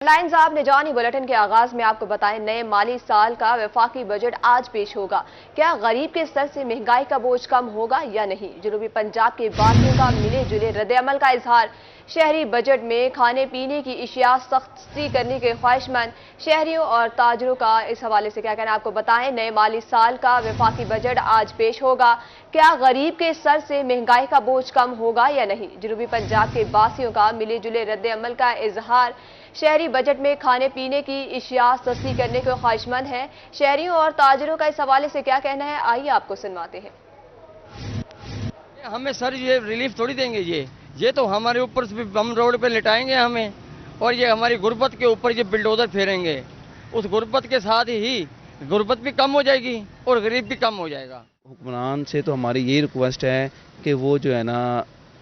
Headlines आपने जानी। Bulletin के आगाज में आपको बताएं, नए माली साल का वफाकी बजट आज पेश होगा। क्या गरीब के स्तर से महंगाई का बोझ कम होगा या नहीं? जनूबी पंजाब के बासियों का मिले जुले रद्द-ए-अमल का इजहार। शहरी बजट में खाने पीने की इशिया सख्ती करने के ख्वाहिशमंद। शहरियों और ताजरों का इस हवाले से क्या कहना आपको बताएं। नए माली साल का वफाकी बजट आज पेश होगा। क्या गरीब के स्तर से महंगाई का बोझ कम होगा या नहीं? जनूबी पंजाब के बासियों का मिले जुले रद्द-ए-अमल का इजहार। शहरी बजट में खाने पीने की इशिया सस्ती करने के ख्वाहिशमंद हैं। शहरियों और ताजरों का इस हवाले से क्या कहना है, आइए आपको सुनवाते हैं। हमें सर ये रिलीफ थोड़ी देंगे, ये तो हमारे ऊपर से हम रोड पे लिटाएंगे हमें, और ये हमारी गुर्बत के ऊपर ये बिल्डोजर फेरेंगे। उस गुर्बत के साथ ही गुर्बत भी कम हो जाएगी और गरीब भी कम हो जाएगा। हुक्मरान से तो हमारी यही रिक्वेस्ट है कि वो जो है ना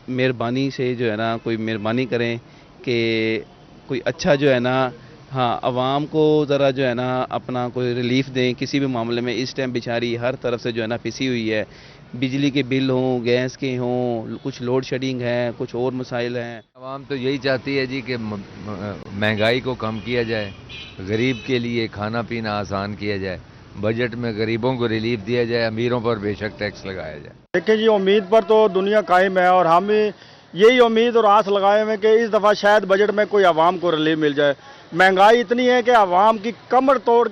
मेहरबानी से जो है ना कोई मेहरबानी करें कि कोई अच्छा जो है ना आवाम को ज़रा जो है ना अपना कोई रिलीफ दें किसी भी मामले में। इस टाइम बेचारी हर तरफ से जो है ना पिसी हुई है। बिजली के बिल हों, गैस के हों, कुछ लोड शेडिंग है, कुछ और मसाइल हैं। आवाम तो यही चाहती है जी कि महंगाई को कम किया जाए, गरीब के लिए खाना पीना आसान किया जाए, बजट में गरीबों को रिलीफ दिया जाए, अमीरों पर बेशक टैक्स लगाया जाए। देखिए जी, उम्मीद पर तो दुनिया कायम है और हम यही उम्मीद और आस लगाए हुए कि इस दफ़ा शायद बजट में कोई आवाम को रिलीफ मिल जाए। महंगाई इतनी है कि आवाम की कमर टूट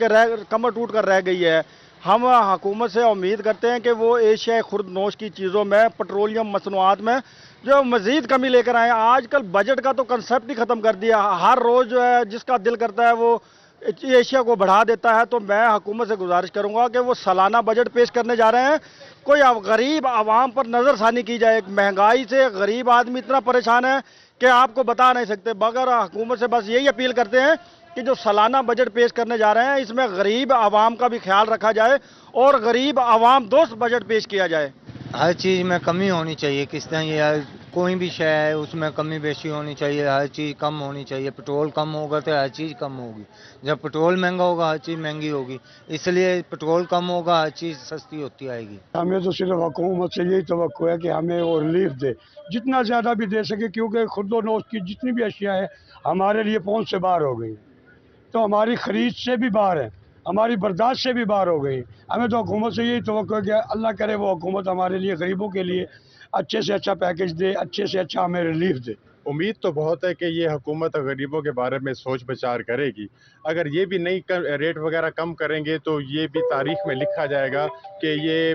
कर रह गई है। हम हुकूमत से उम्मीद करते हैं कि वो एशिया खुर्दनोश की चीज़ों में, पेट्रोलियम मसनूआत में जो मज़ीद कमी लेकर आए। आजकल बजट का तो कंसेप्ट ही ख़त्म कर दिया। हर रोज़ जो है जिसका दिल करता है वो एशिया को बढ़ा देता है। तो मैं हुकूमत से गुजारिश करूंगा कि वो सालाना बजट पेश करने जा रहे हैं, कोई गरीब आवाम पर नज़रसानी की जाए। महंगाई से गरीब आदमी इतना परेशान है कि आपको बता नहीं सकते। मगर हुकूमत से बस यही अपील करते हैं कि जो सालाना बजट पेश करने जा रहे हैं इसमें गरीब आवाम का भी ख्याल रखा जाए और गरीब आवाम दोस्त बजट पेश किया जाए। हर चीज़ में कमी होनी चाहिए, किस तरह ये कोई भी शय है उसमें कमी बेशी होनी चाहिए, हर चीज़ कम होनी चाहिए। पेट्रोल कम होगा तो हर चीज़ कम होगी, जब पेट्रोल महंगा होगा हर चीज़ महंगी होगी, इसलिए पेट्रोल कम होगा हर चीज़ सस्ती होती आएगी। हमें तो सिर्फ हुकूमत से यही तवक्को है कि हमें वो रिलीफ दे, जितना ज़्यादा भी दे सके, क्योंकि खुर्दोनोश की जितनी भी अशिया है हमारे लिए पहुँच से बाहर हो गई, तो हमारी खरीद से भी बाहर है, हमारी बर्दाश्त से भी बाहर हो गई। हमें तो हुकूमत से यही तवक्को है कि अल्लाह करे वो हुकूमत हमारे लिए गरीबों के लिए अच्छे से अच्छा पैकेज दे, अच्छे से अच्छा हमें रिलीफ दे। उम्मीद तो बहुत है कि ये हुकूमत गरीबों के बारे में सोच विचार करेगी। अगर ये भी नहीं रेट वगैरह कम करेंगे तो ये भी तारीख में लिखा जाएगा कि ये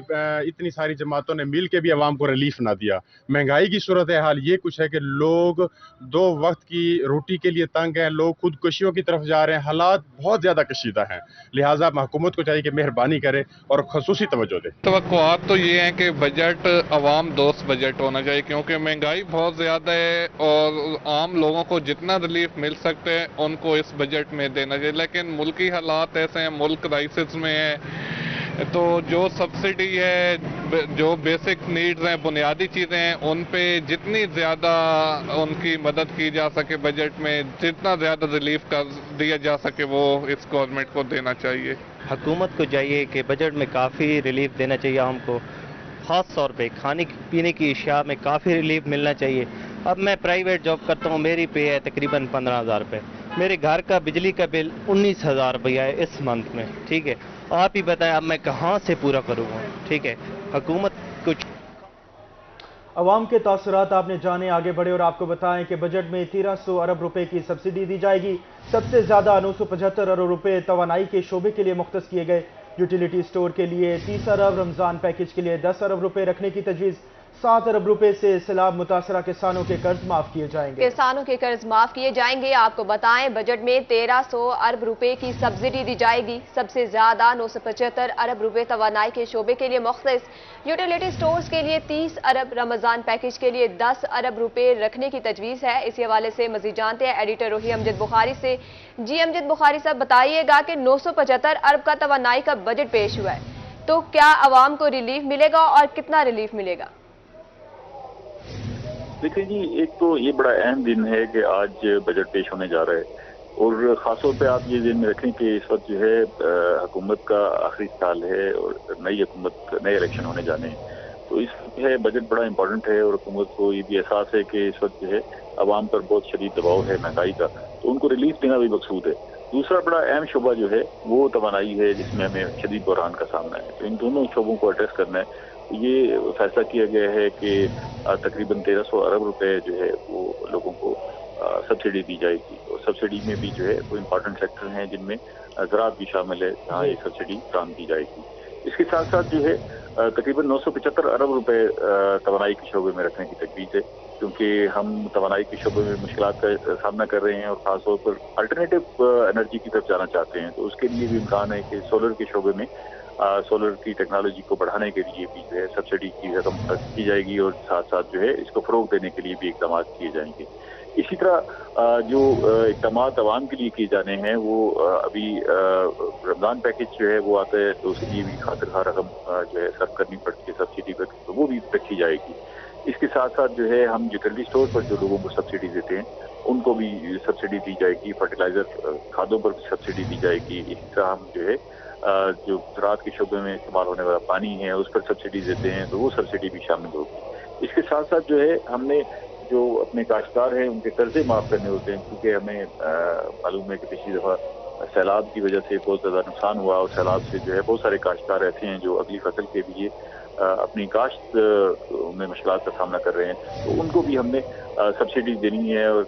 इतनी सारी जमातों ने मिल के भी आवाम को रिलीफ ना दिया। महंगाई की सूरत हाल ये कुछ है कि लोग 2 वक्त की रोटी के लिए तंग हैं, लोग खुदकुशियों की तरफ जा रहे हैं, हालात बहुत ज़्यादा कशीदा हैं। लिहाजा हुकूमत को चाहिए कि मेहरबानी करे और खसूसी तवज्जो दे। तवक्कुआत तो ये हैं कि बजट आवाम दोस्त बजट होना चाहिए, क्योंकि महंगाई बहुत ज़्यादा है और आम लोगों को जितना रिलीफ मिल सकते हैं उनको इस बजट में देना चाहिए। लेकिन मुल्की हालात ऐसे हैं, मुल्क क्राइसिस में है, तो जो सब्सिडी है, जो बेसिक नीड्स हैं, बुनियादी चीज़ें हैं, उन पे जितनी ज़्यादा उनकी मदद की जा सके बजट में, जितना ज़्यादा रिलीफ कर दिया जा सके वो इस गवर्नमेंट को देना चाहिए। हुकूमत को चाहिए कि बजट में काफ़ी रिलीफ देना चाहिए आम को, ख़ास तौर पे खाने पीने की अशिया में काफ़ी रिलीफ मिलना चाहिए। अब मैं प्राइवेट जॉब करता हूँ, मेरी पे है तकरीबन 15,000 रुपये, मेरे घर का बिजली का बिल 19,000 रुपया है इस मंथ में। ठीक है, आप ही बताएं अब मैं कहाँ से पूरा करूँगा? ठीक है, हुकूमत कुछ अवाम के तासुरात आपने जाने, आगे बढ़े और आपको बताएं कि बजट में 1300 अरब रुपए की सब्सिडी दी जाएगी। सबसे ज़्यादा 975 अरब रुपए तवानाई के शोबे के लिए मुख्तस किए गए। यूटिलिटी स्टोर के लिए 30 अरब, रमज़ान पैकेज के लिए 10 अरब रुपए रखने की तजवीज़। 7 अरब रुपए से सैलाब मुतासरा किसानों के कर्ज माफ किए जाएंगे। किसानों के कर्ज माफ किए जाएंगे। आपको बताएं, बजट में 1300 अरब रुपए की सब्सिडी दी जाएगी। सबसे ज्यादा 975 अरब रुपए तवानाई के शोबे के लिए मुख्तस। यूटिलिटी स्टोर्स के लिए 30 अरब, रमजान पैकेज के लिए 10 अरब रुपए रखने की तजवीज़ है। इसी हवाले से मजीद जानते हैं एडिटर रोही अमजद बुखारी से। जी अमजद बुखारी साहब, बताइएगा कि 975 अरब का तवानाई का बजट पेश हुआ है, तो क्या आवाम को रिलीफ मिलेगा और कितना रिलीफ मिलेगा? देखिए जी, एक तो ये बड़ा अहम दिन है कि आज बजट पेश होने जा रहा है और ख़ासतौर पे आप ये ध्यान में रखें कि इस वक्त जो है हुकूमत का आखिरी साल है और नई हुकूमत, नए इलेक्शन होने जाने हैं, तो इस वक्त है बजट बड़ा इंपॉर्टेंट है और हुकूमत को ये भी एहसास है कि इस वक्त जो है आवाम पर बहुत शदीद दबाव है महंगाई का। तो उनको रिलीफ देना भी मकसूद है। दूसरा बड़ा अहम शोबा जो है वो तवानाई है, जिसमें हमें शदीद बहरान का सामना है। तो इन दोनों शोबों को एड्रेस करना है। ये फैसला किया गया है कि तकरीबन 1300 अरब रुपए जो है वो लोगों को सब्सिडी दी जाएगी। और सब्सिडी में भी जो है वो इम्पोर्टेंट सेक्टर हैं जिनमें ज़राअत भी शामिल है, जहाँ ये सब्सिडी फराहम की जाएगी। इसके साथ साथ जो है तकरीबन 975 अरब रुपए तवानाई के शोबे में रखने की तजवीज़ है, क्योंकि हम तवानाई के शोबे में मुश्किलात का सामना कर रहे हैं और ख़ासतौर पर अल्टरनेटिव एनर्जी की तरफ जाना चाहते हैं। तो उसके लिए भी इम्कान है कि सोलर के शोबे में सोलर की टेक्नोलॉजी को बढ़ाने के लिए भी जो है सब्सिडी की रकम खर्च की जाएगी और साथ साथ जो है इसको फ़रोग़ देने के लिए भी इक़दाम किए जाएंगे। इसी तरह जो इक़दाम आवाम के लिए किए जाने हैं वो अभी रमज़ान पैकेज जो है वो आता है, तो उसके लिए भी खातिर खा रकम जो है सर्व करनी पड़ती है सब्सिडी पर, तो वो भी रखी जाएगी। इसके साथ साथ जो है हम यूटिलिटी स्टोर पर जो लोगों को सब्सिडी देते हैं उनको भी सब्सिडी दी जाएगी। फर्टिलाइज़र खादों पर भी सब्सिडी दी जाएगी। इसी तरह हम जो है जो ज़राअत के शोबे में इस्तेमाल होने वाला पानी है उस पर सब्सिडी देते हैं, तो वो सब्सिडी भी शामिल होगी। इसके साथ साथ जो है हमने जो अपने काश्तकार हैं उनके कर्जे माफ़ करने होते हैं, क्योंकि हमें मालूम है कि पिछली दफ़ा सैलाब की वजह से बहुत ज़्यादा नुकसान हुआ और सैलाब से जो है बहुत सारे काश्तकार ऐसे हैं जो अगली फसल के लिए अपनी काश्त में मुश्किलात का सामना कर रहे हैं। तो उनको भी हमने सब्सिडी देनी है और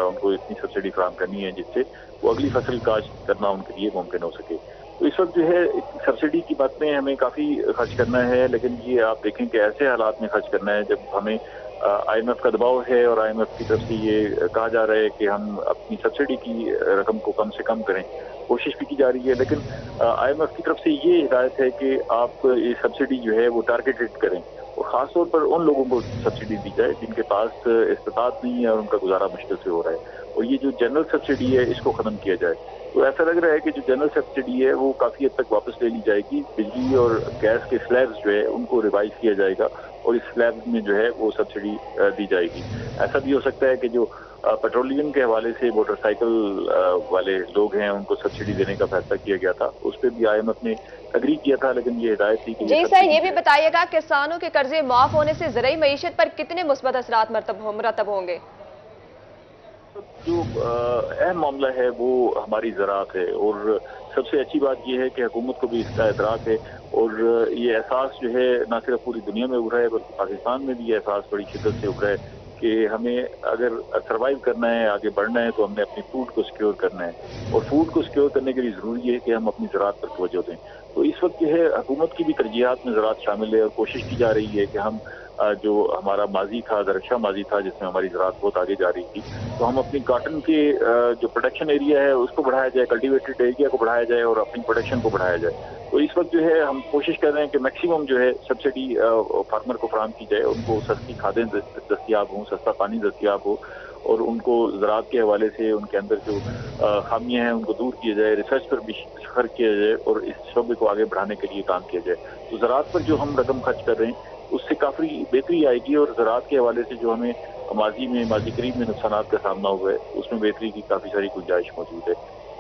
उनको इतनी सब्सिडी फराहम करनी है जिससे वो अगली फसल काश्त करना उनके लिए मुमकिन हो सके। तो इस वक्त जो है सब्सिडी की बात में हमें काफ़ी खर्च करना है, लेकिन ये आप देखें कि ऐसे हालात में खर्च करना है जब हमें IMF का दबाव है और IMF की तरफ से ये कहा जा रहा है कि हम अपनी सब्सिडी की रकम को कम से कम करें। कोशिश भी की जा रही है, लेकिन IMF की तरफ से ये हिदायत है कि आप ये सब्सिडी जो है वो टारगेटेड करें और ख़ास तौर पर उन लोगों को सब्सिडी दी जाए जिनके पास इस्तात नहीं है और उनका गुजारा मुश्किल से हो रहा है। और ये जो जनरल सब्सिडी है इसको ख़त्म किया जाए। तो ऐसा लग रहा है कि जो जनरल सब्सिडी है वो काफ़ी हद तक वापस ले ली जाएगी। बिजली और गैस के स्लैब्स जो है उनको रिवाइज किया जाएगा और इस स्लैब में जो है वो सब्सिडी दी जाएगी। ऐसा भी हो सकता है कि जो पेट्रोलियम के हवाले से मोटरसाइकिल वाले लोग हैं उनको सब्सिडी देने का फैसला किया गया था, उस पर भी IMF ने एग्री किया था, लेकिन ये हिदायत थी कि जी सर, ये भी बताइएगा किसानों के कर्जे माफ होने से ज़राई मईशत पर कितने मुस्बत असरात मरतब होंगे? जो अहम मामला है वो हमारी ज़राअत है और सबसे अच्छी बात यह है कि हुकूमत को भी इसका एतराफ़ है और ये एहसास जो है न सिर्फ पूरी दुनिया में उभरा है बल्कि पाकिस्तान में भी ये एहसास बड़ी शिद्दत से उभरा है कि हमें अगर सर्वाइव करना है, आगे बढ़ना है, तो हमने अपनी फूड को सिक्योर करना है और फूड को सिक्योर करने के लिए ज़रूरी है कि हम अपनी ज़राअत पर तवज्जो दें। तो इस वक्त जो है हुकूमत की भी तरजीहात में ज़राअत शामिल है और कोशिश की जा रही है कि हम जो हमारा माजी था, दरख्शा माजी था जिसमें हमारी ज़राअत बहुत आगे जा रही थी, तो हम अपनी कॉटन के जो प्रोडक्शन एरिया है उसको बढ़ाया जाए, कल्टीवेटेड एरिया को बढ़ाया जाए और अपनी प्रोडक्शन को बढ़ाया जाए। तो इस वक्त जो है हम कोशिश कर रहे हैं कि मैक्सिमम जो है सब्सिडी फार्मर को फराहम की जाए, उनको सस्ती खादें दस्तियाब हों, सस्ता पानी दस्तियाब हो और उनको ज़राअत के हवाले से उनके अंदर जो खामियां हैं उनको दूर किया जाए, रिसर्च पर भी खर्च किया जाए और इस शोबे को आगे बढ़ाने के लिए काम किया जाए। तो ज़राअत पर जो हम रकम खर्च कर रहे हैं उससे काफ़ी बेहतरी आएगी और ज़राअत के हवाले से जो हमें माजी करीब में नुकसानात का सामना हुआ है उसमें बेहतरी की काफ़ी सारी गुंजाइश मौजूद है।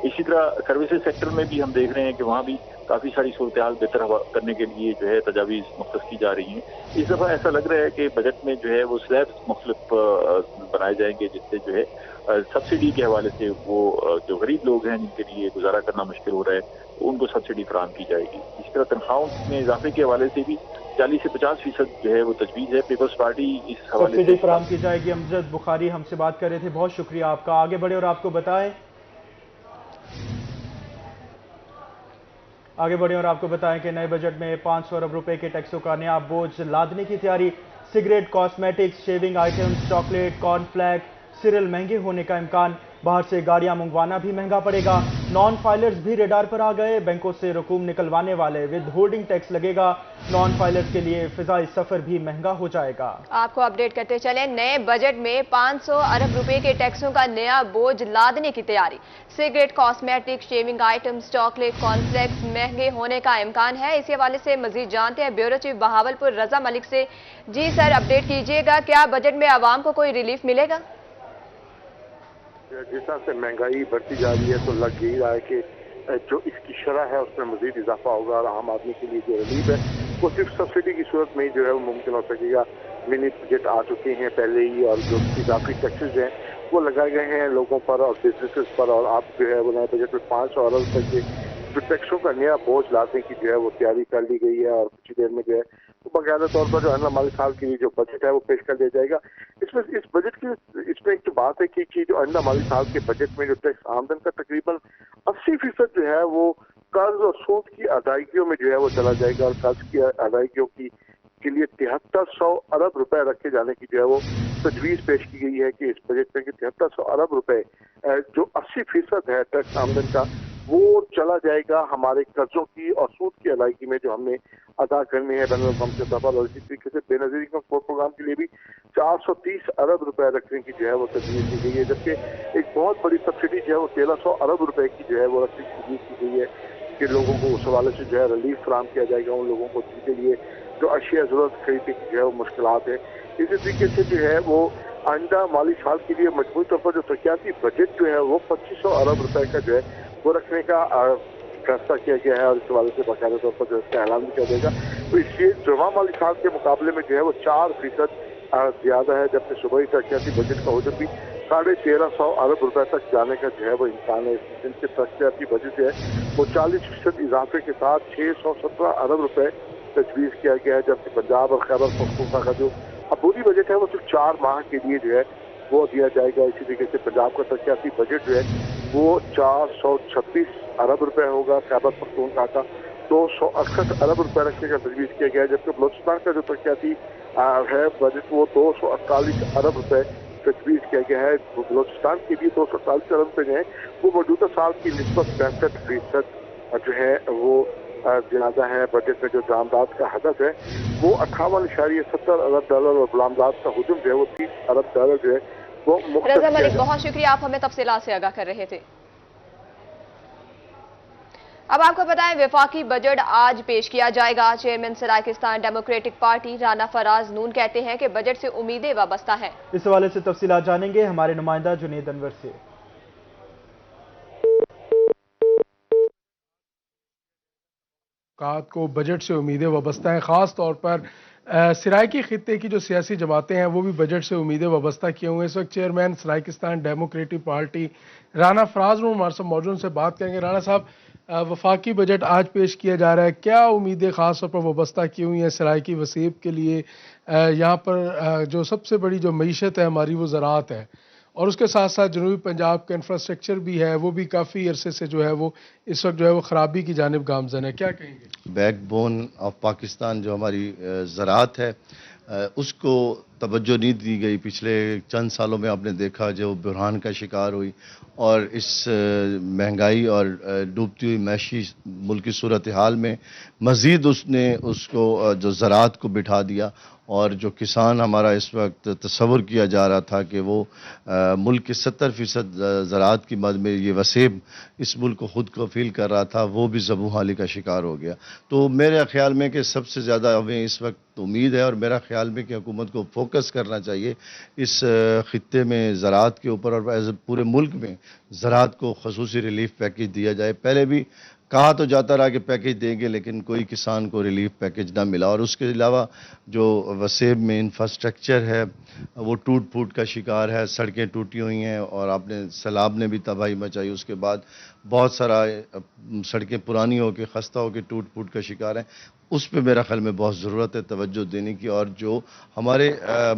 इसी तरह सर्विसेज सेक्टर में भी हम देख रहे हैं कि वहाँ भी काफ़ी सारी सूरत हाल बेहतर करने के लिए जो है तजावीज़ मुख्तस की जा रही हैं। इस दफ़ा ऐसा लग रहा है कि बजट में जो है वो स्लैब्स मुख्तलिफ बनाए जाएंगे जिससे जो है सब्सिडी के हवाले से वो जो गरीब लोग हैं जिनके लिए गुजारा करना मुश्किल हो रहा है उनको सब्सिडी फराहम की जाएगी। इस तरह तनख्वाहों में इजाफे के हवाले से भी 40 से 50% जो है वो तजवीज़ है। पीपल्स पार्टी इस हवाले से फराहम की जाएगी। अमजद बुखारी हमसे बात कर रहे थे, बहुत शुक्रिया आपका। आगे बढ़े और आपको बताएं कि नए बजट में 500 अरब रुपए के टैक्सों का नया बोझ लादने की तैयारी। Cigarette, cosmetics, shaving items, chocolate, cornflake, cereal महंगे होने का इम्कान। बाहर से गाड़ियां मंगवाना भी महंगा पड़ेगा। नॉन फाइलर्स भी रेडार पर आ गए। बैंकों से रकूम निकलवाने वाले विद होल्डिंग टैक्स लगेगा। नॉन फाइलर्स के लिए फिजाई सफर भी महंगा हो जाएगा। आपको अपडेट करते चले, नए बजट में 500 अरब रुपए के टैक्सों का नया बोझ लादने की तैयारी। Cigarette, cosmetic, shaving items, chocolate, cornflakes महंगे होने का इम्कान है। इसी हवाले से मजीद जानते हैं ब्यूरो चीफ बहावलपुर रजा मलिक से। जी सर, अपडेट कीजिएगा, क्या बजट में आवाम को कोई रिलीफ मिलेगा? जिस तरह से महंगाई बढ़ती जा रही है तो लग यही रहा है कि जो इसकी शरह है उसमें मजीद इजाफा होगा और आम आदमी के लिए जो रिलीफ है वो सिर्फ सब्सिडी की सूरत में ही जो है वो मुमकिन हो सकेगा। मिनी बजट आ चुके हैं पहले ही और जो इजाफी टैक्सेज हैं वो लगाए गए हैं लोगों पर और बिजनेसेस पर, और आप जो है वो नए बजट में 500 अरब तक के जो टैक्सों का नया बोझ लाने की जो है वो तैयारी कर ली गई है, और कुछ देर में जो है तो बाकायदा तौर पर जो आने माली साल के लिए जो बजट है वो पेश कर दिया जाएगा। इसमें इस बजट की इसमें एक जो बात है कि जो आने माली साल के बजट में जो टैक्स आमदन का तकरीबन 80% जो है वो कर्ज और सूद की अदायगियों में जो है वो चला जाएगा, और कर्ज की अदायगियों की के लिए 7300 अरब रुपए रखे जाने की जो है वो तजवीज पेश की गई है कि इस बजट में 7300 अरब रुपए जो 80% है टैक्स आमदन का वो चला जाएगा हमारे कर्जों की और सूद की अदायगी में जो हमने अदा करनी है बैनुल अक़वामी सतह पर। और इसी तरीके से बेनज़ीरी प्रोग्राम के लिए भी 430 अरब रुपए रखने की जो है वो तजवीज की गई है, जबकि एक बहुत बड़ी सब्सिडी जो है वो 1300 अरब रुपए की जो है वो रखने की तजवीज की गई है कि लोगों को उस हवाले से जो है रिलीफ फराहम किया जाएगा उन लोगों को जिनके लिए जो अशिया जरूरत खरीदने की जो है वो मुश्किलात है। इसी तरीके से जो है वो आइंदा माली साल के लिए मजबूत तौर पर जो तरक्याती बजट जो है वो 2500 अरब रुपए का जो है वो रखने का फैसला किया गया है, और इस हवाले से बाकायदा तौर पर जो इसका ऐलान भी किया जाएगा। तो इसलिए जमा माली साल के मुकाबले में जो है वो 4% ज्यादा है, जबकि सूबाई तरक्याती बजट का हजम भी 1350 अरब रुपए तक जाने का जो है वो इम्कान है। इनके तरक्याती बजट जो है वो 40% इजाफे के साथ 617 अरब रुपए तजवीज किया गया है, जबकि पंजाब और खैबर पख्तूनख्वा का जो अबूरी बजट है वो सिर्फ 4 माह के लिए जो है वो दिया जाएगा। इसी तरीके से पंजाब का तरक्याती बजट जो है वो 426 अरब रुपए होगा, खैबर पख्तूनख्वा का 268 अरब रुपए रखने का तजवीज किया गया है, जबकि बलोचिस्तान का जो तरक्याती है बजट वो 248 अरब रुपए तजवीज किया गया है। बलोचिस्तान के लिए 248 अरब रुपए जो है वो मौजूदा साल की निस्बत 65% जो है वो ज्यादा है। बजट में जो बरामदात का हदफ है वो 58.70 अरब डॉलर और बरामदात का हुजूम जो है वो 30 अरब डॉलर जो है वो रज़ा मलिक, बहुत शुक्रिया, आप हमें तफसीलात से आगाह कर रहे थे। अब आपको बताएं वफाकी बजट आज पेश किया जाएगा। Chairman Saraikistan democratic party Rana Faraz Noon कहते हैं कि बजट से उम्मीदें वाबस्ता हैं। इस हवाले से तफसीलात जानेंगे हमारे नुमाइंदा जुनेद अनवर से। को बजट से उम्मीदें वाबस्ता हैं, ख़ास तौर पर सराइकी खित्ते की जो सियासी जमातें हैं वो भी बजट से उम्मीदें वाबस्ता किए हुए हैं। इस वक्त chairman Saraikistan democratic party Rana Faraz Noon हमारे साथ मौजूद से बात करेंगे। राना साहब, वफाकी बजट आज पेश किया जा रहा है, क्या उम्मीदें ख़ास तौर पर वाबस्ता की हुई हैं सराइकी वसीब के लिए? यहाँ पर जो सबसे बड़ी जो मईशत है हमारी वो ज़राअत है, और उसके साथ साथ जनूबी पंजाब का इंफ्रास्ट्रक्चर भी है, वो भी काफ़ी अरसे से जो है वो इस वक्त जो है वो ख़राबी की जानिब गामज़न है, क्या कहेंगे? बैकबोन ऑफ पाकिस्तान जो हमारी ज़राअत है उसको तवज्जो नहीं दी गई। पिछले चंद सालों में आपने देखा जो बुरहान का शिकार हुई, और इस महंगाई और डूबती हुई मैशी मुल्क की सूरत हाल में मज़ीद उसने उसको जो ज़राअत को बिठा दिया, और जो किसान हमारा इस वक्त तस्वर किया जा रहा था कि वो मुल्क के 70% ज़राअत की मद में ये वसेब इस मुल्क को ख़ुद कफ़ील कर रहा था, वो भी ज़बू हाली का शिकार हो गया। तो मेरे ख्याल में कि सबसे ज़्यादा हमें इस वक्त उम्मीद है, और मेरा ख्याल में कि हुकूमत को फोकस करना चाहिए इस खित्ते में ज़राअत के ऊपर, और पूरे मुल्क में ज़राअत को ख़ुसूसी रिलीफ पैकेज दिया जाए। पहले भी कहा तो जाता रहा कि पैकेज देंगे, लेकिन कोई किसान को रिलीफ पैकेज ना मिला, और उसके अलावा जो वसेब में इंफ्रास्ट्रक्चर है वो टूट फूट का शिकार है, सड़कें टूटी हुई हैं, और आपने सैलाब ने भी तबाही मचाई, उसके बाद बहुत सारा सड़कें पुरानी हो के खस्ता हो के टूट फूट का शिकार हैं। उस पर मेरा ख्याल में बहुत ज़रूरत है तवज्जो देने की, और जो हमारे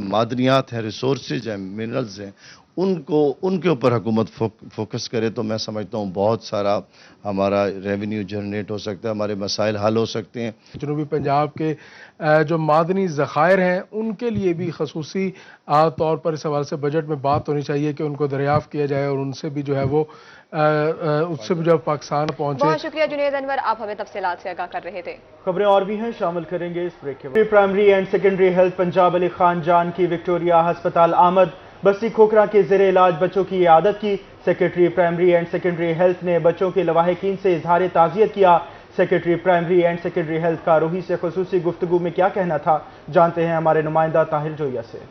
मादनियात हैं, रिसोर्सेज हैं, मिनरल्स हैं, उनके ऊपर हुकूमत फोकस करे तो मैं समझता हूँ बहुत सारा हमारा रेवेन्यू जनरेट हो सकता है, हमारे मसाइल हल हो सकते हैं। जनूबी पंजाब के जो मादनी ज़खायर हैं उनके लिए भी खसूसी तौर पर इस हवाले से बजट में बात होनी चाहिए कि उनको दरियाफ़्त किया जाए, और उनसे भी जो है वो उससे भी जब पाकिस्तान पहुंचे। बहुत शुक्रिया जुनेद अनवर, आप हमें तफसीलात से आगाह कर रहे थे। खबरें और भी हैं, शामिल करेंगे इस ब्रेक के बाद। Primary and secondary health Punjab Ali Khan जान की विक्टोरिया अस्पताल आमद, बस्ती खोखरा के ज़ेरे इलाज बच्चों की इयादत की। Secretary primary and secondary health ने बच्चों के लवाहिकीन से इजहार ताज़ियत किया। Secretary primary and secondary health का रूही से खुसूसी गुफ्तगू में क्या कहना था, जानते हैं हमारे नुमाइंदा ताहिर जोया से।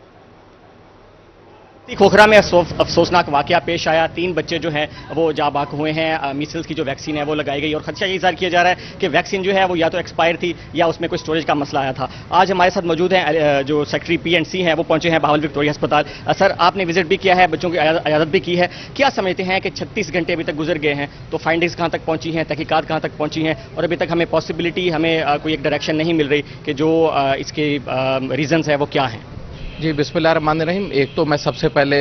खोखरा में अफसोसनाक वाकया पेश आया। 3 बच्चे जो हैं वो जाँ बाक हुए हैं। मीसल्स की जो वैक्सीन है वो लगाई गई और खदशा ये इज़हार किया जा रहा है कि वैक्सीन जो है वो या तो एक्सपायर थी या उसमें कोई स्टोरेज का मसला आया था। आज हमारे साथ मौजूद हैं जो सेक्रेटरी PNC हैं, वो पहुंचे हैं बहावल विक्टोरिया अस्पताल। सर, आपने विजिट भी किया है, बच्चों की इयादत भी की है। क्या समझते हैं कि 36 घंटे अभी तक गुजर गए हैं, तो फाइंडिंग्स कहाँ तक पहुंची हैं, तहकीकात कहाँ तक पहुंची हैं, और अभी तक हमें पॉसिबिलिटी, हमें कोई एक डायरेक्शन नहीं मिल रही कि जो इसके रीजंस है वो क्या हैं? जी, बिस्मिल्लाहिर्रहमानिर्रहीम। एक तो मैं सबसे पहले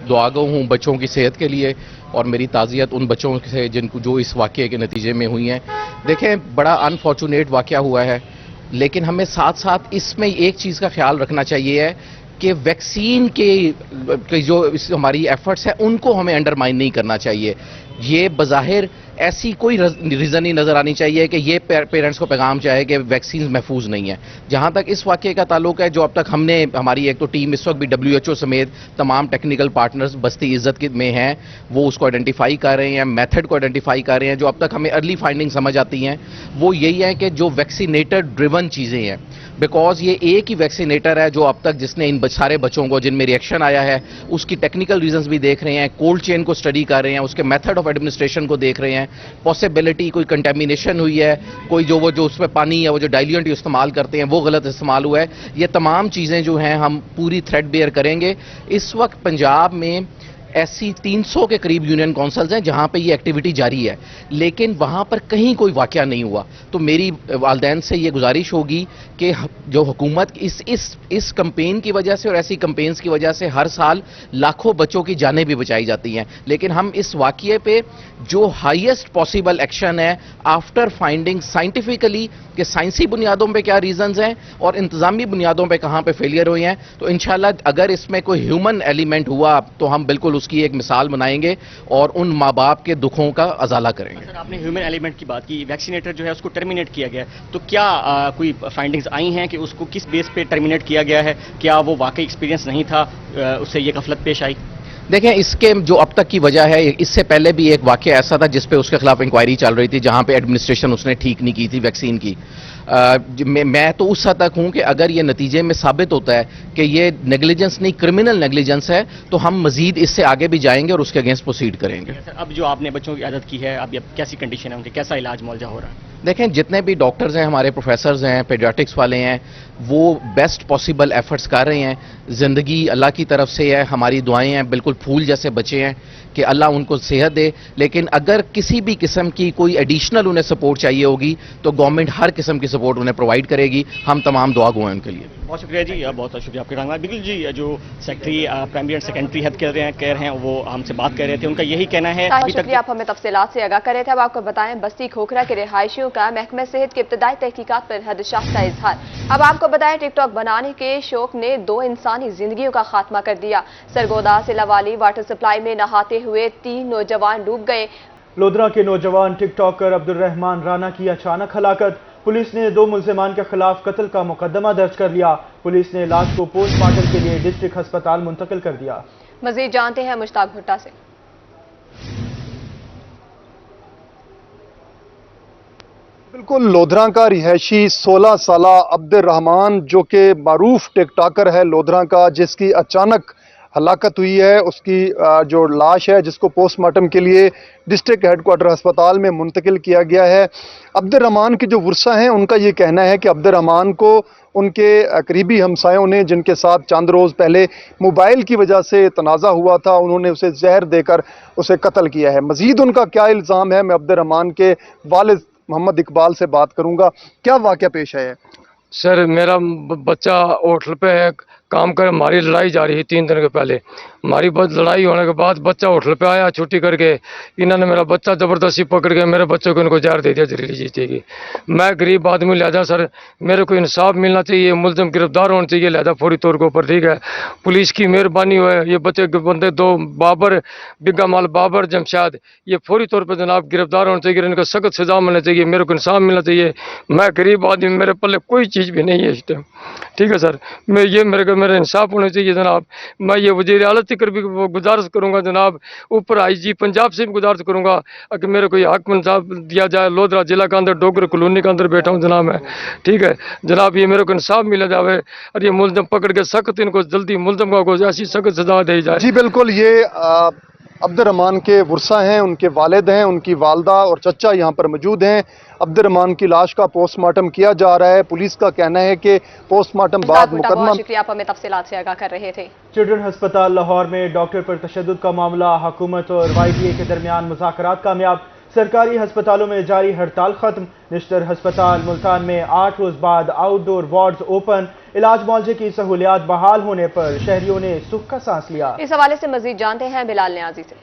दुआगो हूँ बच्चों की सेहत के लिए, और मेरी ताज़ियत उन बच्चों से जिनको जो इस वाक़ये के नतीजे में हुई हैं। देखें, बड़ा अनफॉर्चुनेट वाक़या हुआ है, लेकिन हमें साथ साथ इसमें एक चीज़ का ख्याल रखना चाहिए है कि वैक्सीन के जो हमारी एफर्ट्स हैं उनको हमें अंडरमाइन नहीं करना चाहिए। ये बज़ाहिर ऐसी कोई रीज़न नहीं नज़र आनी चाहिए कि ये पेरेंट्स को पैगाम जाए कि वैक्सीन महफूज नहीं है। जहाँ तक इस वाक़े का ताल्लुक है, जो अब तक हमने, हमारी एक तो टीम इस वक्त भी WHO समेत तमाम टेक्निकल पार्टनर्स बस्ती इज़्ज़त में हैं, वो उसको आइडेंटिफाई कर रहे हैं, मेथड को आइडेंटिफाई कर रहे हैं। जो अब तक हमें अर्ली फाइंडिंग समझ आती हैं वो यही है कि जो वैक्सीनेटर ड्रिवन चीज़ें हैं, बिकॉज ये एक ही वैक्सीनेटर है जो अब तक जिसने इन सारे बच्चों को जिनमें रिएक्शन आया है उसकी टेक्निकल रीजंस भी देख रहे हैं, कोल्ड चेन को स्टडी कर रहे हैं, उसके मेथड ऑफ एडमिनिस्ट्रेशन को देख रहे हैं, पॉसिबिलिटी कोई कंटेमिनेशन हुई है, कोई जो उसमें पानी या वो जो डाइल्यूएंट इस्तेमाल करते हैं वो गलत इस्तेमाल हुआ है। ये तमाम चीज़ें जो हैं हम पूरी थ्रेड बेयर करेंगे। इस वक्त पंजाब में ऐसी 300 के करीब यूनियन काउंसिल्स हैं जहां पे ये एक्टिविटी जारी है, लेकिन वहां पर कहीं कोई वाकया नहीं हुआ। तो मेरी वालिदैन से ये गुजारिश होगी कि जो हुकूमत इस कैंपेन की वजह से और ऐसी कैंपेन्स की वजह से हर साल लाखों बच्चों की जानें भी बचाई जाती हैं, लेकिन हम इस वाकये पे जो हाईएस्ट पॉसिबल एक्शन है आफ्टर फाइंडिंग साइंटिफिकली कि साइंसी बुनियादों पे क्या रीजंस हैं और इंतजामी बुनियादों पे कहाँ पे फेलियर हुए हैं, तो इंशाल्लाह अगर इसमें कोई ह्यूमन एलिमेंट हुआ तो हम बिल्कुल उसकी एक मिसाल बनाएंगे और उन माँ बाप के दुखों का अजाला करेंगे। सर, आपने ह्यूमन एलिमेंट की बात की, वैक्सीनेटर जो है उसको टर्मिनेट किया गया, तो क्या कोई फाइंडिंग्स आई हैं कि उसको किस बेस पे टर्मिनेट किया गया है? क्या वो वाकई एक्सपीरियंस नहीं था, उससे ये गफलत पेश आई? देखें, इसके जो अब तक की वजह है, इससे पहले भी एक वाकया ऐसा था जिस पे उसके खिलाफ इंक्वायरी चल रही थी, जहां पे एडमिनिस्ट्रेशन उसने ठीक नहीं की थी वैक्सीन की। मैं तो उस हद तक हूं कि अगर ये नतीजे में साबित होता है कि ये नेग्लिजेंस नहीं क्रिमिनल नेग्लिजेंस है, तो हम मजीद इससे आगे भी जाएंगे और उसके अगेंस्ट प्रोसीड करेंगे। सर, अब जो आपने बच्चों की आदत की है, अब कैसी कंडीशन है उनकी, कैसा इलाज मुआवजा हो रहा है? देखें, जितने भी डॉक्टर्स हैं, हमारे प्रोफेसर्स हैं, पेडियाट्रिक्स वाले हैं, वो बेस्ट पॉसिबल एफर्ट्स कर रहे हैं। ज़िंदगी अल्लाह की तरफ से है, हमारी दुआएं हैं, बिल्कुल फूल जैसे बचे हैं कि अल्लाह उनको सेहत दे। लेकिन अगर किसी भी किस्म की कोई एडिशनल उन्हें सपोर्ट चाहिए होगी तो गवर्नमेंट हर किस्म की सपोर्ट उन्हें प्रोवाइड करेगी। हम तमाम दुआ गो हैं उनके लिए। बहुत शुक्रिया जी, बहुत शुक्रिया आपके रंगवा। बिल्कुल जी, जो secretary primary and secondary health care हैं वो हमसे बात कर रहे थे, उनका यही कहना है। शुक्रिया, आप हमें तफसीलात से आगाह कर रहे थे। अब आपको बताएं, बस्ती खोखरा के रिहायशियों का महकमा सेहत की इब्तदाई तहकीकात पर हदशात का इजहार। अब आपको बताएं, टिकटॉक बनाने के शौक ने 2 इंसानी जिंदगियों का खात्मा कर दिया। सरगोदा से लवाली वाटर सप्लाई में नहाते हुए 3 नौजवान डूब गए। लोधरा के नौजवान टिकटॉकर अब्दुर्रहमान राना की अचानक हलाकत। पुलिस ने 2 मुल्जिमान के खिलाफ कत्ल का मुकदमा दर्ज कर लिया। पुलिस ने लाश को पोस्टमार्टम के लिए डिस्ट्रिक्ट अस्पताल मुंतकिल कर दिया। मजीद जानते हैं मुश्ताक भुट्टा से। बिल्कुल, लोधरा का रिहायशी 16 साला अब्दुर्रहमान जो कि मारूफ टिकटॉकर है लोधरा का, जिसकी अचानक हलाकत हुई है, उसकी जो लाश है जिसको पोस्टमार्टम के लिए डिस्ट्रिक्ट हेडक्वार्टर अस्पताल में मुंतकिल किया गया है। अब्दुर्रहमान के जो वर्सा हैं उनका ये कहना है कि अब्दुर्रहमान को उनके करीबी हमसायों ने, जिनके साथ चंद रोज़ पहले मोबाइल की वजह से तनाज़ा हुआ था, उन्होंने उसे जहर देकर उसे कत्ल किया है। मज़ीद उनका क्या इल्ज़ाम है, मैं अब्दुर्रहमान के वालिद मोहम्मद इकबाल से बात करूँगा। क्या वाक़या पेश है? सर, मेरा बच्चा होटल पे है, काम कर, हमारी लड़ाई जारी है 3 दिन के पहले। हमारी लड़ाई होने के बाद बच्चा होटल पे आया छुट्टी करके, इन्होंने मेरा बच्चा ज़बरदस्ती पकड़ के मेरे बच्चे को इनको जहर दे दिया जहरीली चीज़ की। मैं गरीब आदमी, लिहाजा सर मेरे को इंसाफ मिलना चाहिए, मुलज़िम गिरफ्तार होना चाहिए, लिहाजा फौरी तौर के ऊपर। ठीक है, पुलिस की मेहरबानी हो, ये बच्चे के बंदे 2 बाबर, बिगा माल बाबर जमशाद, ये फौरी तौर पर जनाब गिरफ्तार होना चाहिए, इनको सख्त सजा मिलना चाहिए, मेरे को इंसाफ मिलना चाहिए। मैं गरीब आदमी, मेरे पल्ले कोई चीज़ भी नहीं है इस टाइम। ठीक है सर, मेरे इंसाफ होना चाहिए जनाब। मैं ये वज़ीर आला तक भी वो गुजारिश करूंगा जनाब, ऊपर IG पंजाब से भी गुजारिश करूंगा कि मेरे को हक इंसाफ दिया जाए। लोधरा जिला के अंदर डोगर कॉलोनी के अंदर बैठा हूँ जनाब मैं, ठीक है जनाब, ये मेरे को इंसाफ मिला जाए और ये मुलजम पकड़ के सख्त इनको जल्दी मुलजम को ऐसी सख्त सजा दी जाए। जी बिल्कुल, ये अब्दुर्रहमान के वर्सा हैं, उनके वालिद हैं, उनकी वालदा और चचा यहाँ पर मौजूद हैं। अब्दुर्रहमान की लाश का पोस्टमार्टम किया जा रहा है। पुलिस का कहना है कि पोस्टमार्टम बाद मुकदमा। शुक्रिया, आप हमें तफसीलात से आगाह कर रहे थे। चिल्ड्रन अस्पताल लाहौर में डॉक्टर पर तशद्दुद का मामला, हुकूमत और YDA के दरमियान मुज़ाकरात कामयाब। सरकारी हस्पतालों में जारी हड़ताल खत्म। निश्तर हस्पताल मुल्तान में 8 रोज बाद आउटडोर वार्ड्स ओपन। इलाज मुआवजे की सहूलियात बहाल होने पर शहरियों ने सुख का सांस लिया। इस हवाले से मजीद जानते हैं बिलाल न्याजी से।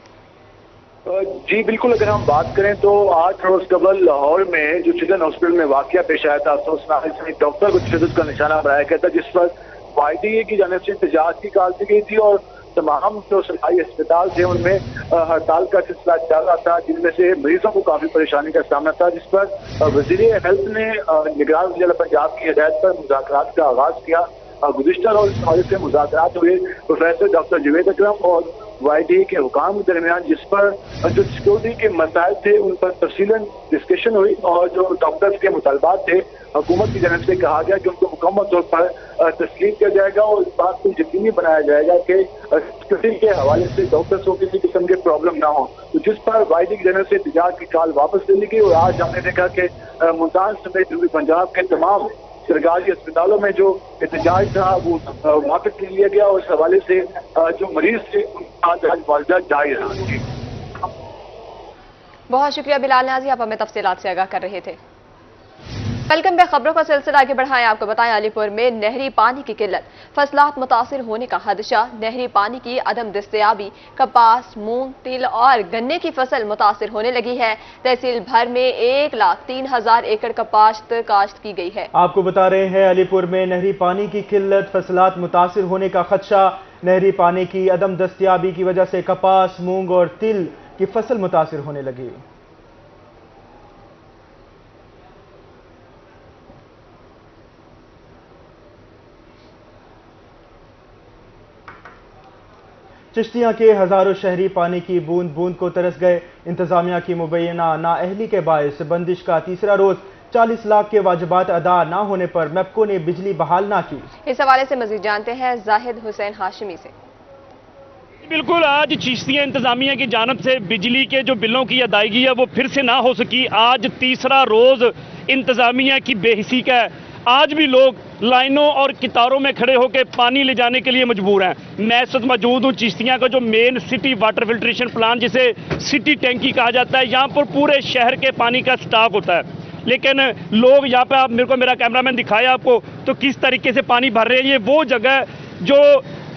जी बिल्कुल, अगर हम बात करें तो 8 रोज कबल लाहौर में जो चिल्ड्रन हॉस्पिटल में वाकया पेश आया था, अफसोसनाक, इसमें डॉक्टर को तशद्दुद का निशाना बनाया गया था, जिस पर YDA की जानिब से एहतजाज की कॉल दी गई थी और तमाम जो सरकारी अस्पताल थे उनमें हड़ताल का सिलसिला चल रहा था, जिनमें से मरीजों को काफी परेशानी का सामना था, जिस पर वजीर हेल्थ ने निगरान वज़ीर पंजाब की हिदायत पर मुज़ाकरात का आगाज किया। गुज़िश्ता रोज इस हवाले से मुज़ाकरात हुए प्रोफेसर डॉक्टर जवेद अकरम और YDA के हुकाम के दरमियान, जिस पर जो सिक्योरिटी के मसाइल थे उन पर तफसीलन डिस्कशन हुई और जो डॉक्टर्स के मुतालबात थे हुकूमत की जानब से कहा गया कि उनको मुकम्मल तौर पर तस्लीम किया जाएगा और इस बात को यकीनी बनाया जाएगा कि सिक्योरिटी के हवाले से डॉक्टर्स को किसी किस्म के प्रॉब्लम ना हो। तो जिस पर YDA की जानब से एहतजाज की कॉल वापस ले ली गई और आज हमने देखा कि मुल्तान समेत जनूबी पंजाब के तमाम सरकारी अस्पतालों में जो एहतजाज था वो वापस ले लिया गया और इस हवाले से जो मरीज थे उनका आज मुआवजा जारी रहा। बहुत शुक्रिया बिलाल न्याजी, आप हमें तफसीलात से आगाह कर रहे थे। वेलकम बैक, खबरों का सिलसिला आगे बढ़ाएं। आपको बताएं अलीपुर में नहरी पानी की किल्लत, फसलात मुतासिर होने का खदशा। नहरी पानी की अदम दस्तयाबी, कपास, मूंग, तिल और गन्ने की फसल मुतासिर होने लगी है। तहसील भर में 1,03,000 एकड़ कपास काश्त की गई है। आपको बता रहे हैं अलीपुर में नहरी पानी की किल्लत, फसलात मुतासिर होने का खदशा। नहरी पानी की अदम दस्तयाबी की वजह से कपास, मूंग और तिल की फसल मुतासिर होने लगी। चिश्तियां के हजारों शहरी पानी की बूंद बूंद को तरस गए। इंतजामिया की मुबैना नाअहली के बायस बंदिश का तीसरा रोज 40 लाख के वाजिबात अदा न होने पर मेपको ने बिजली बहाल ना की। इस हवाले से मजीद जानते हैं जाहिद हुसैन हाशिमी से। बिल्कुल, आज चिश्तिया इंतजामिया की जानब से बिजली के जो बिलों की अदायगी है वो फिर से ना हो सकी। आज तीसरा रोज इंतजामिया की बेहिसी का है। आज भी लोग लाइनों और कितारों में खड़े होकर पानी ले जाने के लिए मजबूर हैं। मैं इस वक्त मौजूद हूँ चिश्तिया का जो main city water filtration plant, जिसे सिटी टैंकी कहा जाता है। यहाँ पर पूरे शहर के पानी का स्टॉक होता है, लेकिन लोग यहाँ पे, आप मेरे को मेरा कैमरामैन दिखाया आपको तो किस तरीके से पानी भर रहे हैं। ये वो जगह जो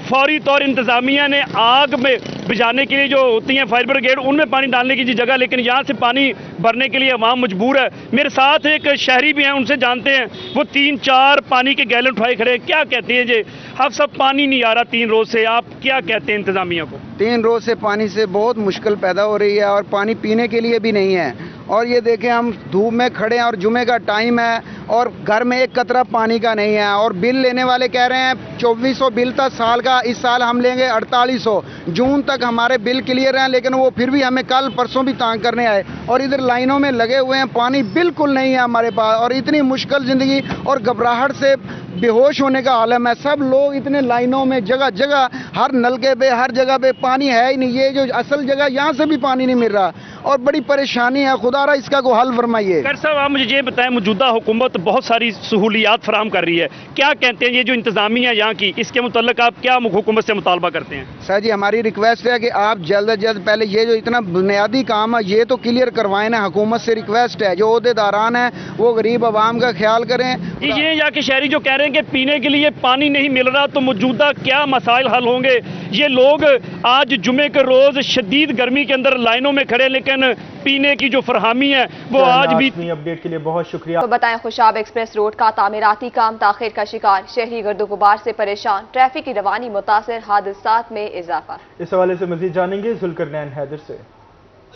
फौरी तौर इंतजामिया ने आग में बुझाने के लिए जो होती हैं फायर ब्रिगेड, उनमें पानी डालने की जगह, लेकिन यहाँ से पानी भरने के लिए अवाम मजबूर है। मेरे साथ एक शहरी भी हैं, उनसे जानते हैं। वो 3-4 पानी के गैलन उठाए खड़े, क्या कहते हैं जी? अब सब पानी नहीं आ रहा 3 रोज से, आप क्या कहते हैं इंतजामिया को? 3 रोज से पानी से बहुत मुश्किल पैदा हो रही है और पानी पीने के लिए भी नहीं है। और ये देखें, हम धूप में खड़े हैं और जुमे का टाइम है और घर में एक कतरा पानी का नहीं है। और बिल लेने वाले कह रहे हैं 2400 बिल था साल का, इस साल हम लेंगे 4800। जून तक हमारे बिल क्लियर हैं, लेकिन वो फिर भी हमें कल परसों भी तंग करने आए। और इधर लाइनों में लगे हुए हैं, पानी बिल्कुल नहीं है हमारे पास और इतनी मुश्किल ज़िंदगी और घबराहट से बेहोश होने का आलम है। सब लोग इतने लाइनों में, जगह जगह हर नलके पे, हर जगह पे पानी है ही नहीं। ये जो असल जगह, यहाँ से भी पानी नहीं मिल रहा और बड़ी परेशानी है। खुदारा इसका को हल फरमाइए। खैर साहब, आप मुझे ये बताएं, मौजूदा हुकूमत बहुत सारी सहूलियात फराहम कर रही है, क्या कहते हैं ये जो इंतजामिया यहाँ की, इसके मुतल्लिक आप क्या हुकूमत से मुतालबा करते हैं? सर जी, हमारी रिक्वेस्ट है कि आप जल्द अज जल्द पहले ये जो इतना बुनियादी काम है ये तो क्लियर करवाएं ना। हुकूमत से रिक्वेस्ट है, जो ओहदेदारान है वो गरीब आवाम का ख्याल करें। ये यहाँ के शहरी जो कह रहे हैं कि पीने के लिए पानी नहीं मिल रहा, तो मौजूदा क्या मसाइल हल होंगे? ये लोग आज जुमे के रोज शदीद गर्मी के अंदर लाइनों में खड़े, लेकिन पीने की जो फरहामी है वो आज भी। अपडेट के लिए बहुत शुक्रिया। तो बताएं, खुशाब एक्सप्रेस रोड का तामीराती काम ताखिर का शिकार, शहरी गर्दो गुबार से परेशान, ट्रैफिक की रवानी मुतासिर, हादसात में इजाफा। इस हवाले से मजीद जानेंगे जुल्करनैन हैदर से।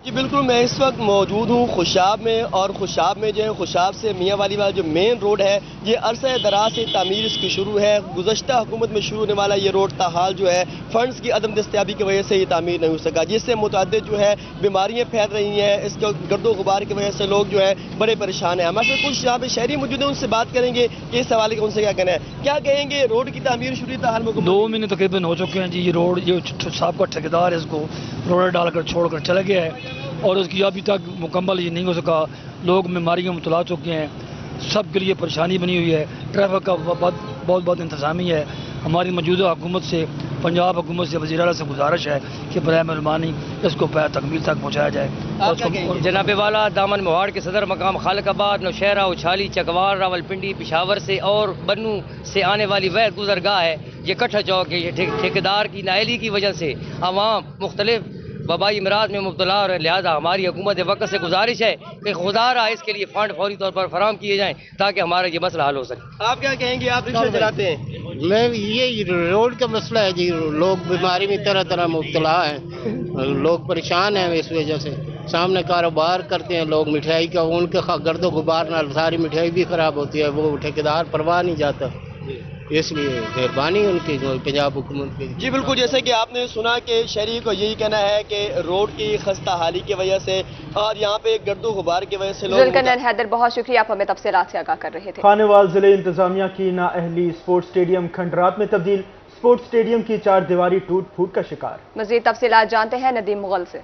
جی بالکل، میں اس وقت موجود ہوں خوشاب میں، اور خوشاب میں جو ہے خوشاب سے میاں والی والا جو مین روڈ ہے یہ عرصہ دراز سے تعمیر اس کی شروع ہے۔ گزشتہ حکومت میں شروع ہونے والا یہ روڈ تاحال جو ہے فنڈز کی عدم دستیابی کی وجہ سے یہ تعمیر نہیں ہو سکا، جس سے متعدد جو ہے بیماریاں پھیل رہی ہیں، اس کے گرد و غبار کی وجہ سے لوگ جو ہے بڑے پریشان ہیں۔ ہمارے ساتھ کچھ یہاں پہ شہری موجود ہیں، ان سے بات کریں گے کہ اس حوالے کا ان سے کیا کہنا ہے۔ کیا کہیں گے، روڈ کی تعمیر شروع تاحال میں 2 مہینے تقریباً ہو چکے ہیں جی، یہ روڈ جو صاحب کا ٹھیکیدار ہے اس کو روڈ ڈال کر چھوڑ کر چلا گیا ہے اور اس کی ابھی تک مکمل یہ نہیں ہو سکا، لوگ بیماریوں میں مبتلا چکے ہیں، سب کے لیے پریشانی بنی ہوئی ہے، ٹریفک کا بہت انتظامی ہے۔ ہماری موجودہ حکومت سے، پنجاب حکومت سے، وزیر اعلیٰ سے گزارش ہے کہ برائے مہربانی اس کو تکمیل تک پہنچایا جائے۔ جناب والا دامن مواڑ کے صدر مقام خالق آباد، نوشہرہ، اچھالی، چکوار، راولپنڈی، پشاور سے اور بنو سے آنے والی وہ گزرگاہ ہے، یہ کٹھا چوک ہے، یہ ٹھیکیدار کی نااہلی کی وجہ سے عوام مختلف وبائی امراض میں مبتلا ہو رہے ہیں۔ لہٰذا ہماری حکومت وقت سے گزارش ہے کہ خدا را اس کے لیے فنڈ فوری طور پر فراہم کیے جائیں تاکہ ہمارا یہ مسئلہ حل ہو سکے۔ آپ کیا کہیں گے، آپ رکشہ چلاتے ہیں؟ میں یہ روڈ کا مسئلہ ہے جی، لوگ بیماری میں طرح طرح مبتلا ہیں، لوگ پریشان ہیں اس وجہ سے۔ سامنے کاروبار کرتے ہیں لوگ مٹھائی کا، ان کے گرد و غبار نال ساری مٹھائی بھی خراب ہوتی ہے، وہ ٹھیکیدار پرواہ نہیں جاتا، اس لیے مہربانی ان کی پنجاب حکومت کی۔ جی بالکل، جیسے کہ آپ نے سنا کہ شہری کو یہی کہنا ہے کہ روڈ کی خستہ حالی کی وجہ سے اور یہاں پہ گرد و غبار کی وجہ سے لوگ ذوالقرنین حیدر، بہت شکریہ، آپ ہمیں تفصیلات سے آگاہ کر رہے تھے۔ خانیوال ضلع انتظامیہ کی نااہلی، اسپورٹس اسٹیڈیم کھنڈرات میں تبدیل، اسپورٹس اسٹیڈیم کی 4 دیواری ٹوٹ پھوٹ کا شکار۔ مزید تفصیلات جانتے ہیں ندیم مغل سے۔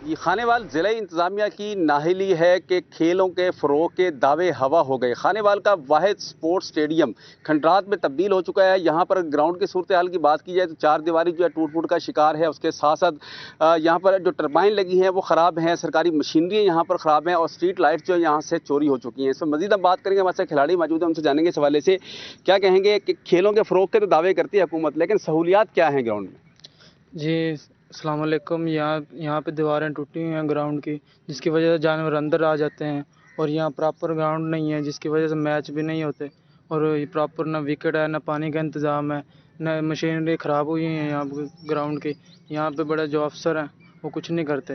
یہ خانیوال ضلع انتظامیہ کی نااہلی ہے کہ کھیلوں کے فروغ کے دعوے ہوا ہو گئے۔ خانیوال کا واحد سپورٹس اسٹیڈیم کھنڈرات میں تبدیل ہو چکا ہے۔ یہاں پر گراؤنڈ کی صورتحال کی بات کی جائے تو 4 دیواری جو ہے ٹوٹ پھوٹ کا شکار ہے۔ اس کے ساتھ ساتھ یہاں پر جو ٹربائن لگی ہیں وہ خراب ہیں، سرکاری مشینری یہاں پر خراب ہیں اور اسٹریٹ لائٹس جو یہاں سے چوری ہو چکی ہیں۔ اس میں مزید ہم بات کریں گے، ہمارے ساتھ کھلاڑی موجود ہیں، ان سے جانیں گے اس حوالے سے کیا کہیں گے کہ کھیلوں کے فروغ کے تو دعوے کرتی ہے حکومت، لیکن سہولیات کیا ہیں گراؤنڈ میں؟ جی السلام علیکم، یہاں پہ دیواریں ٹوٹی ہوئی ہیں گراؤنڈ کی، جس کی وجہ سے جانور اندر آ جاتے ہیں، اور یہاں پراپر گراؤنڈ نہیں ہے، جس کی وجہ سے میچ بھی نہیں ہوتے، اور پراپر نہ وکٹ ہے، نہ پانی کا انتظام ہے، نہ مشینری خراب ہوئی ہیں یہاں گراؤنڈ کی۔ یہاں پہ بڑے جو افسر ہیں وہ کچھ نہیں کرتے۔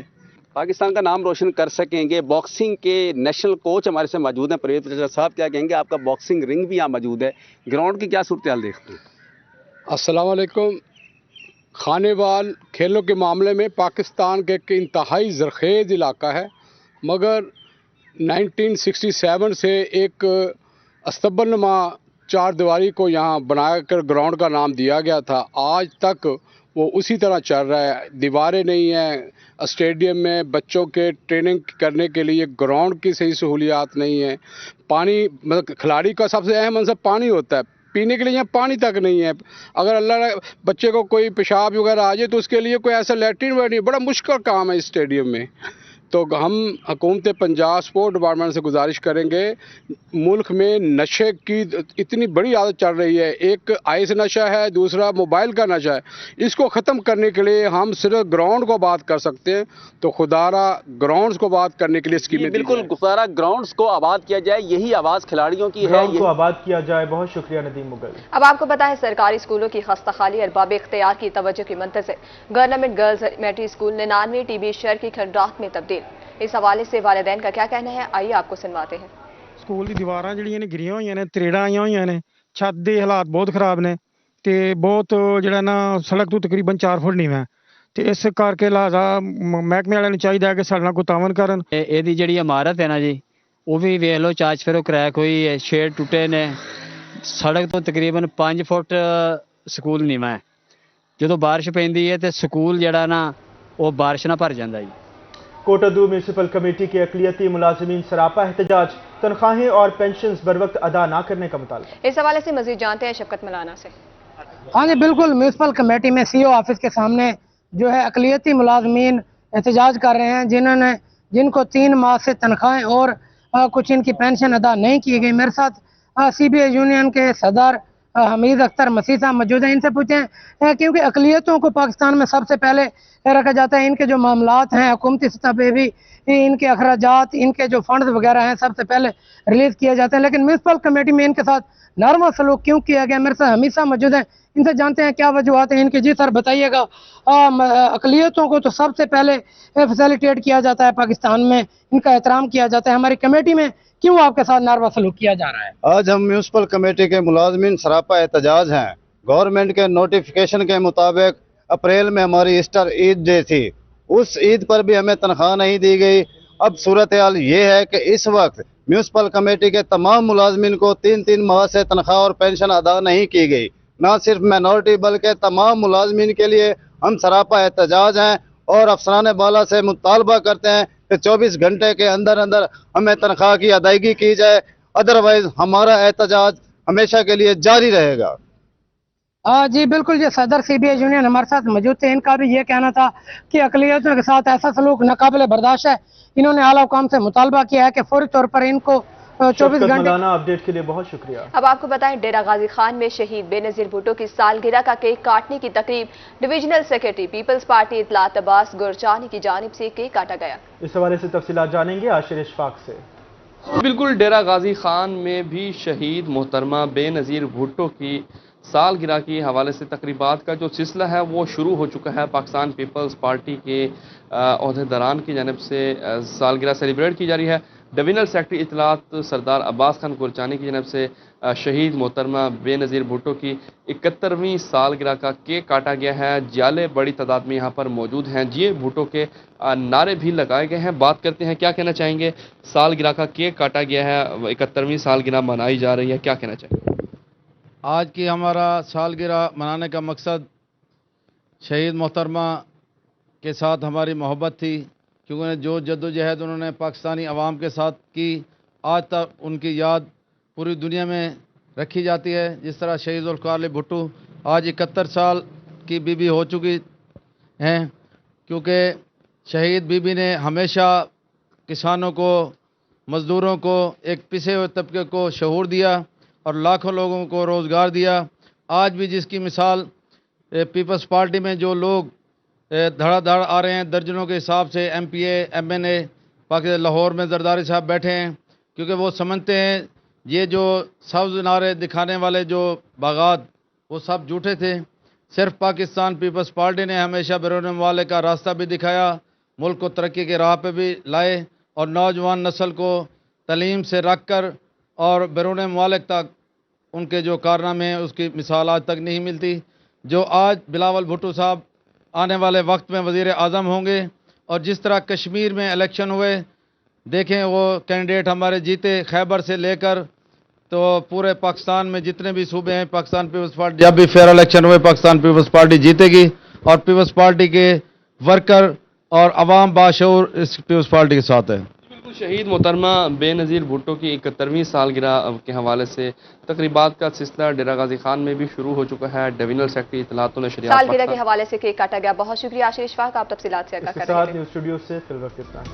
پاکستان کا نام روشن کر سکیں گے، باکسنگ کے نیشنل کوچ ہمارے سے موجود ہیں پرویز پٹیل صاحب، کیا کہیں گے؟ آپ کا باکسنگ رنگ بھی یہاں موجود ہے، گراؤنڈ کی کیا صورتحال دیکھتے ہیں؟ السلام علیکم۔ خانیوال کھیلوں کے معاملے میں پاکستان کے ایک انتہائی زرخیز علاقہ ہے، مگر 1967 سے ایک استبل نما 4 دیواری کو یہاں بنا کر گراؤنڈ کا نام دیا گیا تھا، آج تک وہ اسی طرح چل رہا ہے۔ دیواریں نہیں ہیں اسٹیڈیم میں، بچوں کے ٹریننگ کرنے کے لیے گراؤنڈ کی صحیح سہولیات نہیں ہیں، پانی مطلب کھلاڑی کا سب سے اہم عنصر پانی ہوتا ہے، پینے کے لیے یہاں پانی تک نہیں ہے۔ اگر اللہ بچے کو کوئی پیشاب وغیرہ آ جائے تو اس کے لیے کوئی ایسا لیٹرین وغیرہ نہیں، بڑا مشکل کام ہے اس اسٹیڈیم میں۔ تو ہم حکومت پنجاب سپورٹ ڈپارٹمنٹ سے گزارش کریں گے، ملک میں نشے کی اتنی بڑی عادت چل رہی ہے، ایک آئس نشہ ہے، دوسرا موبائل کا نشہ ہے، اس کو ختم کرنے کے لیے ہم صرف گراؤنڈ کو بات کر سکتے ہیں، تو خدارہ گراؤنڈز کو بات کرنے کے لیے اسکیمیں بالکل خدارہ گراؤنڈز کو آباد کیا جائے، یہی آواز کھلاڑیوں کی ہے، گراؤنڈ کو آباد کیا جائے۔ بہت شکریہ ندیم مغل۔ اب آپ کو پتا ہے سرکاری اسکولوں کی خستہ حالی ارباب اختیار کی توجہ کی منتظر، government girls elementary school 99 T B شہر کی کھنڈرات میں تبدیل، اس حوالے سے والدین کا کیا کہنا ہے، آئیے آپ کو سنواتے ہیں۔ ਸਕੂਲ ਦੀ ਦੀਵਾਰਾਂ ਜਿਹੜੀਆਂ ਨੇ ਗਿਰੀਆਂ ਹੋਈਆਂ ਨੇ, ਤਰੇੜਾਂ ਆਈਆਂ ਹੋਈਆਂ ਨੇ, ਛੱਤ ਦੇ ਹਾਲਾਤ ਬਹੁਤ ਖਰਾਬ ਨੇ ਤੇ ਬਹੁਤ ਜਿਹੜਾ ਨਾ ਸੜਕ ਤੋਂ ਤਕਰੀਬਨ 4 ਫੁੱਟ ਨੀਵਾਂ ਤੇ ਇਸ ਕਰਕੇ ਲਿਹਾਜ਼ਾ ਮਹਿਕਮੇ ਵਾਲਿਆਂ ਨੂੰ ਚਾਹੀਦਾ ਹੈ ਕਿ ਸਾਡੇ ਨਾਲ ਕੋਈ ਤਾਵਨ ਕਰਨ। ਇਹਦੀ ਜਿਹੜੀ ਇਮਾਰਤ ਹੈ ਨਾ ਜੀ, ਉਹ ਵੀ ਵੇਖ ਲਓ ਚਾਚ ਫੇਰੋ ਕਰੈਕ ਹੋਈ ਹੈ, ਸ਼ੇਡ ਟੁੱਟੇ ਨੇ, ਸੜਕ ਤੋਂ ਤਕਰੀਬਨ 5 ਫੁੱਟ ਸਕੂਲ ਨੀਵਾਂ ਹੈ। ਜਦੋਂ ਬਾਰਿਸ਼ ਪੈਂਦੀ ਹੈ ਤੇ ਸਕੂਲ ਜਿਹੜਾ ਨਾ ਉਹ ਬਾਰਿਸ਼ ਨਾਲ ਭਰ ਜਾਂਦਾ ਜੀ। کوٹادو میونسپل کمیٹی کے اقلیتی ملازمین سراپا احتجاج، تنخواہیں اور پینشنز بروقت ادا نہ کرنے کا مطالبہ۔ اس حوالے سے مزید جانتے ہیں شفقت ملانہ سے۔ ہاں جی بالکل، میونسپل کمیٹی میں سی او آفس کے سامنے جو ہے اقلیتی ملازمین احتجاج کر رہے ہیں، جن کو 3 ماہ سے تنخواہیں اور کچھ ان کی پینشن ادا نہیں کی گئی۔ میرے ساتھ سی بی آئی یونین کے صدر حمید اختر مسیح صاحب موجود ہیں، ان سے پوچھیں کیونکہ اقلیتوں کو پاکستان میں سب سے پہلے رکھا جاتا ہے، ان کے جو معاملات ہیں حکومتی سطح پہ بھی ان کے اخراجات، ان کے جو فنڈز وغیرہ ہیں سب سے پہلے ریلیز کیے جاتے ہیں، لیکن میونسپل کمیٹی میں ان کے ساتھ نرم سلوک کیوں کیا گیا؟ میرے ساتھ حمید صاحب موجود ہیں، इनसे जानते हैं क्या वजूहत हैं इनकी। जी सर बताइएगा, अक़लियतों को तो सबसे पहले फैसिलिटेट किया जाता है पाकिस्तान में, इनका एहतराम किया जाता है, हमारी कमेटी में क्यों आपके साथ नारवा सलूक किया जा रहा है? आज हम म्यूनसिपल कमेटी के मुलाजमीन सरापा एहतजाज हैं। गवर्नमेंट के नोटिफिकेशन के मुताबिक अप्रैल में हमारी ईस्टर ईद डे थी, उस ईद पर भी हमें तनख्वाह नहीं दी गई। अब सूरत हाल ये है कि इस वक्त म्यूनसिपल कमेटी के तमाम मुलाजमीन को 3-3 माह से तनख्वाह और पेंशन अदा नहीं की गई। न सिर्फ माइनॉरिटी बल्कि तमाम मुलाजमीन के लिए हम सरापा एहतजाज हैं और अफसरान बाला से मुतालबा करते हैं कि 24 घंटे के अंदर अंदर हमें तनख्वाह की अदायगी की जाए, अदरवाइज हमारा एहतजाज हमेशा के लिए जारी रहेगा। जी बिल्कुल, ये सदर CBI यूनियन हमारे साथ मौजूद थे, इनका भी ये कहना था कि अक़लियतों के साथ ऐसा सलूक नाकाबिले बर्दाश्त है। इन्होंने आला हुकाम से मुतालबा किया है कि फौरी तौर पर इनको 24 घंटे। अपडेट के लिए बहुत शुक्रिया। अब आपको बताएं, डेरा गाजी खान में शहीद बेनजीर भुट्टो की सालगिरह का केक काटने की तकरीब डिविजनल सेक्रेटरी पीपल्स पार्टी इत्तलात अब्बास गुरचानी की जानिब से केक काटा गया। इस हवाले से तफसीलात जानेंगे आशिर इशफाक से। बिल्कुल, डेरा गाजी खान में भी शहीद मोहतरमा बेनजीर भुट्टो की सालगिरह के हवाले से तकरीबात का जो सिलसिला है वो शुरू हो चुका है। पाकिस्तान पीपल्स पार्टी के अहदेदारान की जानिब से सालगिरह सेलिब्रेट की जा रही है। डिविजनल सेक्रेटरी इत्तलात सरदार अब्बास खान गुरचानी की जानिब से शहीद मोहतरमा बेनजीर भुट्टो की 71वीं सालगिरह का केक काटा गया है। जाले बड़ी तादाद में यहाँ पर मौजूद हैं। जी भुट्टो के नारे भी लगाए गए हैं। बात करते हैं, क्या कहना चाहेंगे? सालगिरह का केक काटा गया है, 71वीं सालगिरह मनाई जा रही है, क्या कहना चाहेंगे? आज की हमारा सालगिरह मनाने का मकसद शहीद मोहतरमा के साथ हमारी मोहब्बत थी, क्योंकि जो जद्दोजहद उन्होंने पाकिस्तानी अवाम के साथ की, आज तक उनकी याद पूरी दुनिया में रखी जाती है। जिस तरह शहीद ज़ुल्फ़िकार अली भुट्टो आज 71 साल की बीबी हो चुकी हैं, क्योंकि शहीद बीबी ने हमेशा किसानों को, मज़दूरों को, एक पिसे हुए तबके को शऊर दिया और लाखों लोगों को रोज़गार दिया। आज भी जिसकी मिसाल पीपल्स पार्टी में जो लोग धड़ाधड़ आ रहे हैं, दर्जनों के हिसाब से MPA MNA पाकिस्तान लाहौर में जरदारी साहब बैठे हैं, क्योंकि वो समझते हैं ये जो सब्ज़ नारे दिखाने वाले जो बागात वो सब झूठे थे। सिर्फ पाकिस्तान पीपल्स पार्टी ने हमेशा बैरून मुमालिक का रास्ता भी दिखाया, मुल्क को तरक्की के राह पे भी लाए और नौजवान नस्ल को तालीम से रख कर और बैरून मुमालिक तक उनके जो कारनामे हैं उसकी मिसाल आज तक नहीं मिलती। जो आज बिलावल भुट्टो साहब आने वाले वक्त में वज़ीर आज़म होंगे, और जिस तरह कश्मीर में इलेक्शन हुए, देखें वो कैंडिडेट हमारे जीते, खैबर से लेकर तो पूरे पाकिस्तान में जितने भी सूबे हैं, पाकिस्तान पीपल्स पार्टी जब भी फेयर इलेक्शन हुए पाकिस्तान पीपल्स पार्टी जीतेगी, और पीपल्स पार्टी के वर्कर और अवाम बाशऊर इस पीपल्स पार्टी के साथ है। शहीद मोहतरमा बेनजीर भुट्टो की 71वीं सालगिरह के हवाले से तकरीबात का सिलसिला डेरा गाजी खान में भी शुरू हो चुका है। डिविजनल सेक्रेटरी इत्तलातुल नशरियात सालगिरह के हवाले से केक काटा गया। बहुत शुक्रिया आशीष इशफाक, आप तफसीलात शेयर कर रहे हैं। न्यूज़ स्टूडियो से फिल वक्त इतना।